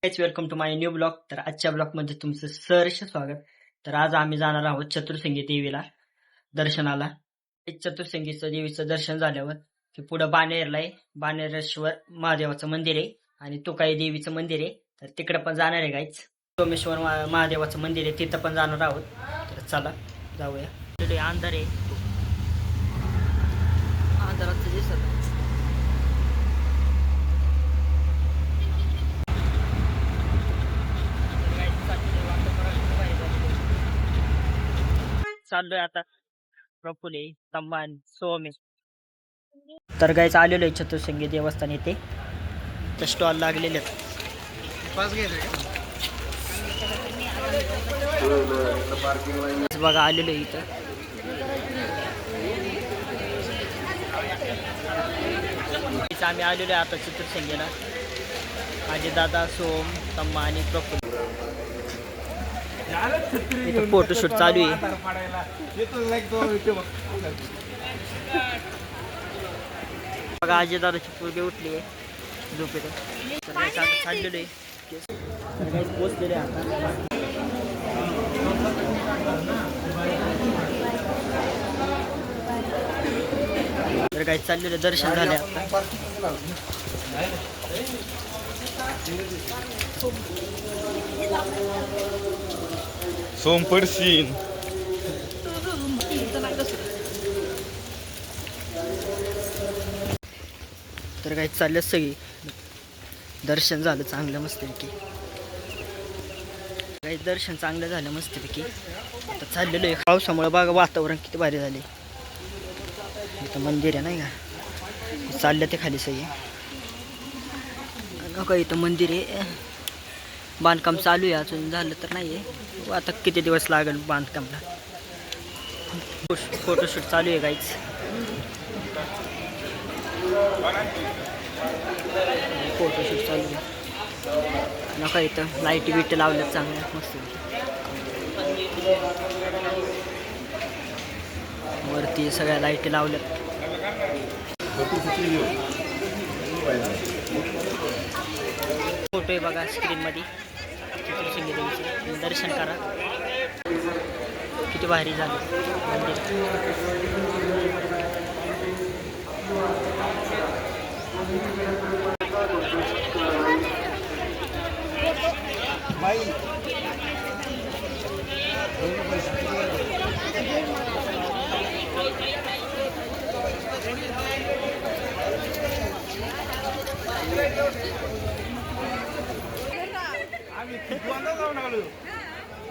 Welcome to my new blog. तर आजच्या ब्लॉगमध्ये तुमचं सहर्ष स्वागत. तर आज आम्ही जाणार आहोत चतुर्सिंगी देवीला दर्शनाला. चतुर्सिंगीचं देवीचं दर्शन झाल्यावर की पुढं बाणेरला आहे, बाणेरेश्वर महादेवाचं मंदिर आहे आणि तुकाई देवीचं मंदिर आहे. तर तिकडे पण जाणार आहे गाईच. सोमेश्वर महादेवाचं मंदिर आहे, तिथं पण जाणार आहोत. तर चला जाऊया. तिथे अंधार आहे, अंधाराचं दिसत चाललोय आता प्रफुल्ले तंबान सोमे. तर गायचं आलेलो आहे चतुर्सिंगी देवस्थान येथे. तर स्टॉल लागलेले बघा, आलेलो आहे इथं. आम्ही आलेलो आहे आता चतुर्सिंगीला. माझे दादा सोम तम्मा आणि प्रफुल्ल. इथं फोटोशूट चालू आहे. बघा आजी दादाची पोरगी उठली आहे झोपेतून. तर काय चाललेलं आहे, तर काही पोचलेले आता. तर काही चाललेलं दर्शन झाले आता. सोमपडशीन तर काही चाललं सगळी. दर्शन झालं चांगलं मस्तपैकी. काही दर्शन चांगलं झालं मस्तपैकी. आता चाललेलो आहे. पावसामुळे बघा वातावरण किती भारी झाले. इथं मंदिर आहे नाही का, चाललं ते खाली सगळी. नका इथं मंदिर आहे, बांधकाम चालू आहे, अजून झालं तर नाही आहे. आता किती दिवस लागेल बांधकामला. फोटोशूट चालू आहे गाईच. फोटोशूट चालू आहे. नका इथं लाईट बिट लावल्यात चांगल्या मस्त. वरती सगळ्या लाईटी लावल्यात. फोटो आहे बघा स्क्रीनमध्ये चतुर्सिंगी देवीचे. दर्शन करा, किती भारी झालं मंदिर.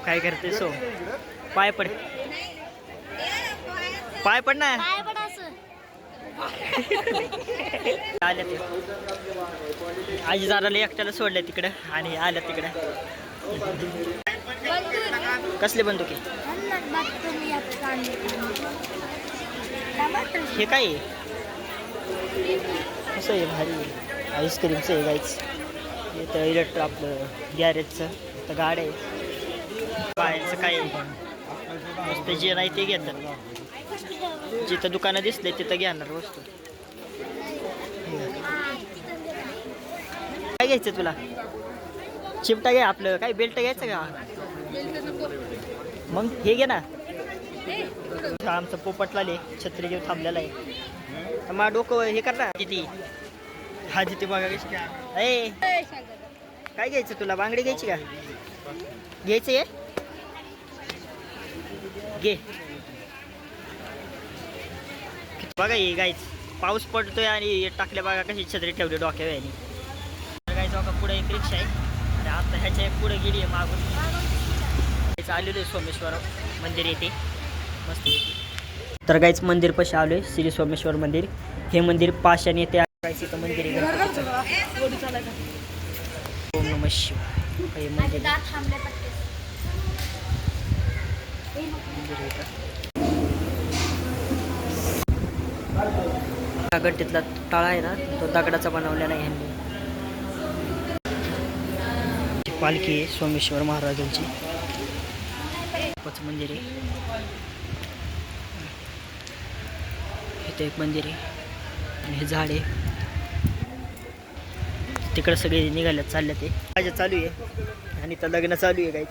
काय करते सो? पाय पड, पाय पड ना. आल्या ते आजी जाराला एकट्याला सोडल्या तिकडं आणि आल्या तिकडं. कसले बंदुके हे काय आहे? कसं आहे भारी आईस्क्रीमचं आहे गाईच. इथं इलेक्ट्रिक आपलं गॅरेजचं इथं गाड्या आहे. बाहेरचं काय मस्त जे नाही ते घेतात. जिथं दुकानं दिसले तिथं घेणार वस्तू. काय घ्यायचं तुला? चिमटा घे, आपलं काय बेल्ट घ्यायचं का? मग हे घे ना. आमचं पोपटलाले छत्री घेऊन थांबलेला आहे. मग डोकं हे कर ना. किती हा जिथे बघा कशी. ए काय घ्यायचं तुला? बांगडी घ्यायची का? घ्यायचं आहे घे. बघा ये गाईच, पाऊस पडतोय आणि टाकल्या बघा कशी छत्री ठेवली डोक्यावर याने. गाईच बघा पुढे एक रिक्षा आहे आणि आता ह्याच्या एक पुढे गेली आहे मागून. आलेलो आहे सोमेश्वर मंदिर येते मस्त. तर गाईच मंदिर पाशी आलो आहे, श्री सोमेश्वर मंदिर. हे मंदिर पाशाने येते. इथं मंदिर आहे. ओम नमः शिवाय. हे मंदिर गट्टीतला टाळा आहे ना, तो दगडाचा बनवलेला आहे ह्यांनी. पालखी आहे सोमेश्वर महाराजांची. मंदिर आहे इथे, एक मंदिर आहे आणि हे झाड आहे. तिकडे सगळे निघाले चालले ते माझ्या चालू आहे आणि तर लग्न चालू आहे गाईच.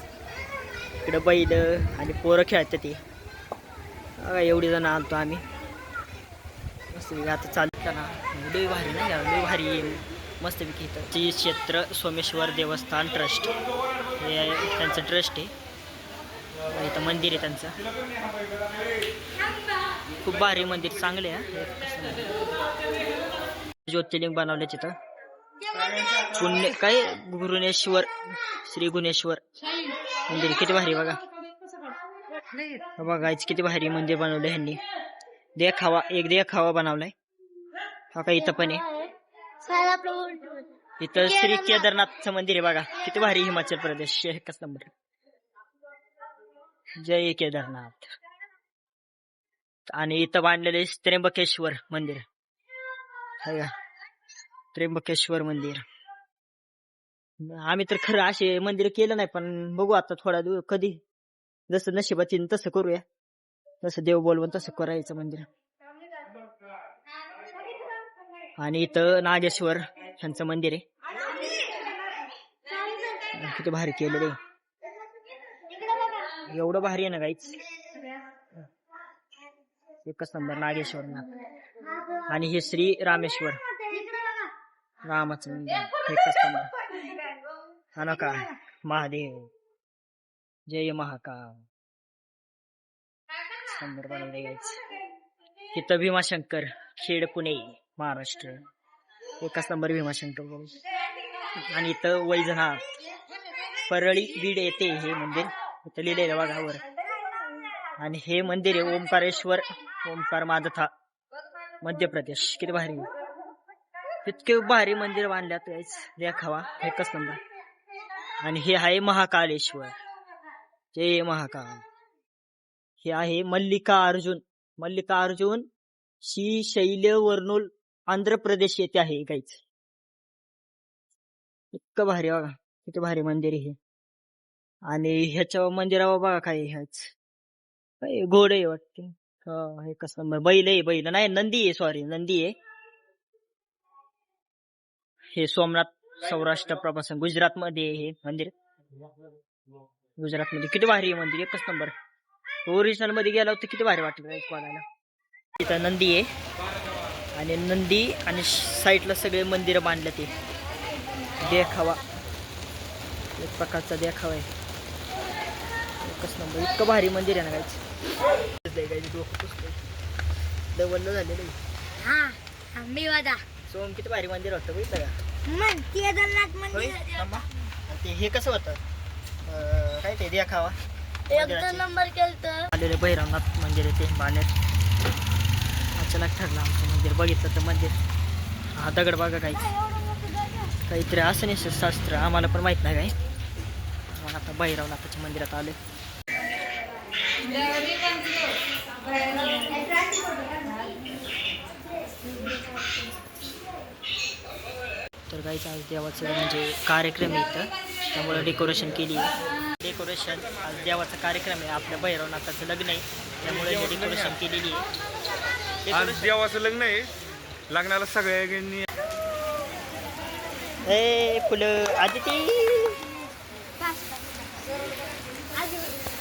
इकडं बैल आणि पोरं खेळतात ते बघा. एवढी जण आलतो आम्ही मस्त आता चालताना लई भारी नाही का, लई भारी मस्तपैकी इथं श्री क्षेत्र सोमेश्वर देवस्थान ट्रस्ट हे त्यांचं ट्रस्ट आहे. इथं मंदिर आहे त्यांचं, खूप भारी मंदिर, चांगले आहे. ज्योतिर्लिंग बनवले तिथं पुण्य काय गुरुनेश्वर, श्री गुणेश्वर मंदिर किती भारी बघा. बघायच किती भारी मंदिर बनवलं ह्यांनी. देखावा, एक देखावा बनवलाय हा का. इथं पण आहे, इथं श्री केदारनाथचं मंदिर आहे बघा. किती भारी, हिमाचल प्रदेश एकच नंबर. जय केदारनाथ. आणि इथं बांधलेले त्र्यंबकेश्वर मंदिर आहे का, त्र्यंबकेश्वर मंदिर. आम्ही तर खरं असे मंदिर केलं नाही, पण बघू आता थोडा दिवस कधी जसं नशिबाची तसं करूया, जसं देव बोलवून तसं करायचं मंदिर. आणि इथं नागेश्वर ह्यांचं मंदिर आहे, किती भारी केलेलं आहे. एवढं भारी आहे ना गाईच, एकच नंबर नागेश्वर. आणि हे श्री रामेश्वर, रामाचं मंदिर एकच नंबर. हा नका महादेव, जय महाकाल नंबर बनवले गाईच. इथं भीमाशंकर, खेड पुणे महाराष्ट्र एकच नंबर भीमाशंकर. आणि इथं वैजनाथ, परळी बीड येते हे मंदिर, इथं लिहिलेलं बघा वर. आणि हे मंदिर आहे ओंकारेश्वर, ओंकार माधथा मध्य प्रदेश. किती भारी, इतके भारी मंदिर बांधल्यात देखावा एकच नंबर. आणि हे आहे महाकालेश्वर, जय महाकाल. हे आहे मल्लिकार्जुन, मल्लिकार्जुन श्रीशैल्य वर्णूल आंध्र प्रदेश येथे आहे काहीच. इतकं भारी बघा, किती भारी मंदिर हे. आणि ह्याच्या मंदिरावर बघा काय ह्याच घोडे आहे वाटते, एकच नंबर. बैल आहे, बैल नाही नंदी आहे, सॉरी नंदी आहे. हे सोमनाथ सौराष्ट्र प्रवासन गुजरात मध्ये हे मंदिर, गुजरात मध्ये. किती भारी आहे मंदिर, एकच नंबर. ओरिजिनल मध्ये गेला होता किती भारी वाटत बघायला. इथं नंदी आहे आणि नंदी आणि साईडला सगळे मंदिर बांधले ते देखावा, एक प्रकारचा देखावा आहे एकच नंबर. इतकं भारी मंदिर आहे ना गायच. डबल झालेलं सोम, किती भारी मंदिर होतं बघितलं का. ते हे कसं होतं काय ते देखावा आलेले भैरवनाथ मंदिर आहे ते बाणेर. अचानक ठरलं आमचं मंदिर, बघितलं तर मंदिर. हा दगड बघा काही काहीतरी असं नाही शास्त्र, आम्हाला पण माहित नाही काय. मग आता भैरवनाथाच्या मंदिरात आले. तर काहीच आज देवाचं म्हणजे कार्यक्रम आहे इथं, त्यामुळे डेकोरेशन केली आहे. डेकोरेशन आज देवाचा कार्यक्रम आहे, आपल्या भैरवनाथाचं लग्न आहे त्यामुळे डेकोरेशन केलेली आहे. आज देवाचं लग्न आहे, लग्नाला सगळ्यांनी हे फुलं आदिती,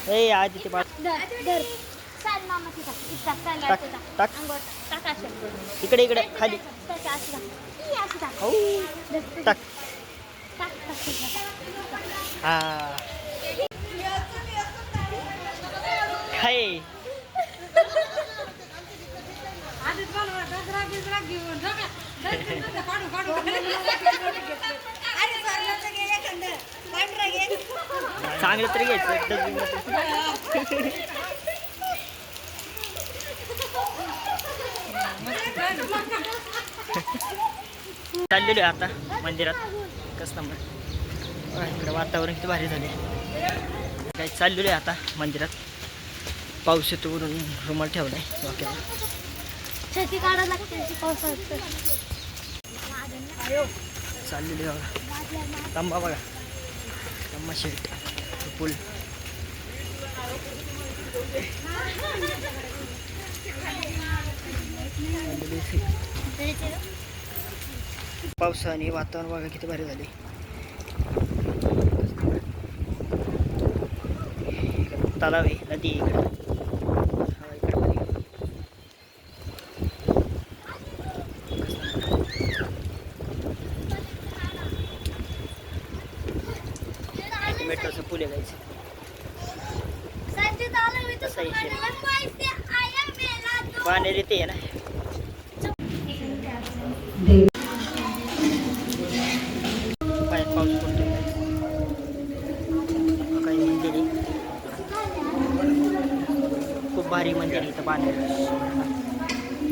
हे आदिती इकडे इकडे खाली टाक. हा काय चांगलं तरी घ्यायचं. चाललेलो आहे आता मंदिरात, एकच नंबर. इकडे वातावरण किती भारी झाले. काही चाललेलो आहे आता मंदिरात. पाऊस येतो वरून रुमाल ठेवलाय डोक्यावर. चाललेलो बघा तांबा, बघा तांबा शेट पूल. पावसाने वातावरण बघा किती भारी झाले. तलाव आहे, नदी आहे इकडे. हा, इकडे मध्ये. मेट्रोचं पूल आहे जायचं. तसा पाणी ते आहे ना. बाहेर पाऊस पडतो. काही मंदिर आहे, खूप भारी मंदिर आहे इथं बांधलेलं.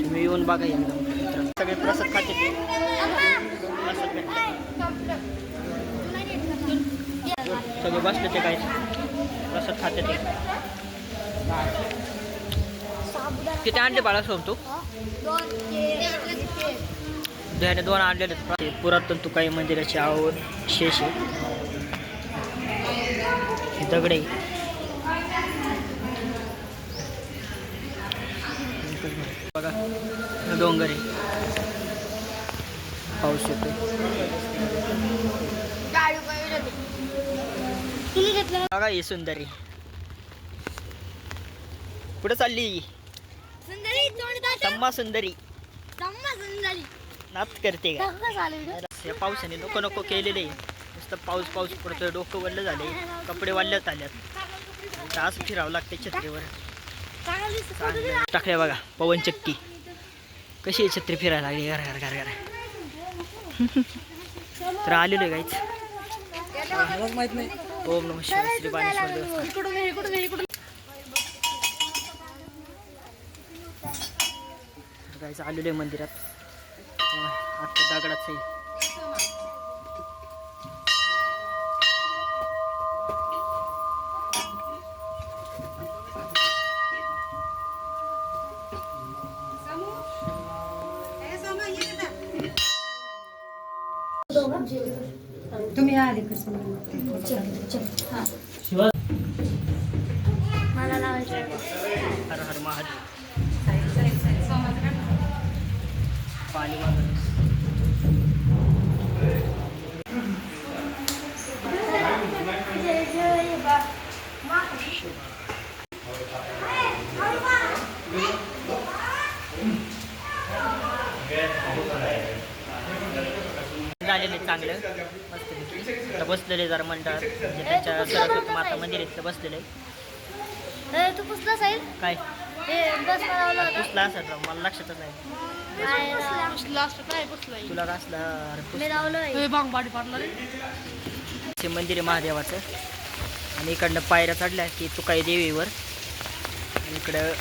तुम्ही येऊन बघा एकदम. सगळे प्रसाद खाते. प्रसाद भेटतात. सगळे बसले ते काय प्रसाद खाते ते. किती आणले बाळा सोबतो? त्याने 2 आणलेले. पुरातन तुकाई मंदिराची अवशेष आहे. दगडे बघा, डोंगर आहे. पाऊस येतो. बघा ही सुंदरी कुठे चालली? सम्मा सुंदरी नाच करते का? या पावसाने नको नको केलेले. नुसतं पाऊस पाऊस पडतोय, डोकं वल्लं झाले, कपडे वाढल्यात आल्यात. आज फिरावं लागते छत्रीवर. टाकल्या बघा पवन चक्की कशी आहे. छत्री फिरायला लागली घर घर घर घर. तर आलेलो आहे गाईच. माहित नाही. ओम नमः शिवाय. श्री बाणेश्वर देवस्थान. गाईच आलेलो आहे मंदिरात. आता दगडाच आहे. तुम्ही आले कसं हर हर महादेव. पाणी वगैरे झालेले चांगलं मस्त. आता बसलेले जरा मंडळात म्हणजे त्यांच्या सरस्वती माता मंदिर इथलं बसलेलं आहे. तू पुसलास आहे काय बस पुसला असेल राव, मला लक्षातच नाही. तुला कसला ते मंदिर आहे महादेवाचं. आणि इकडनं पायऱ्या चढल्या की तुकाई देवीवर. आणि इकडं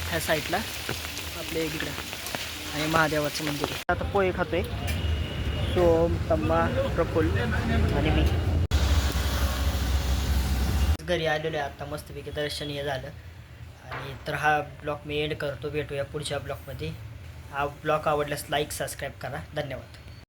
ह्या साईडला आपल्या इकडं आणि महादेवाचं मंदिर आहे. आता पोहे खातोय. सोम, तम्मा, प्रफुल्ल आणि मी घरी आलेलो आहे. आता मस्तपैकी दर्शन हे झालं. आणि तर हा ब्लॉग मी एंड करतो. भेटूया पुढच्या ब्लॉगमध्ये. हा ब्लॉग आवडल्यास लाईक सबस्क्राईब करा. धन्यवाद.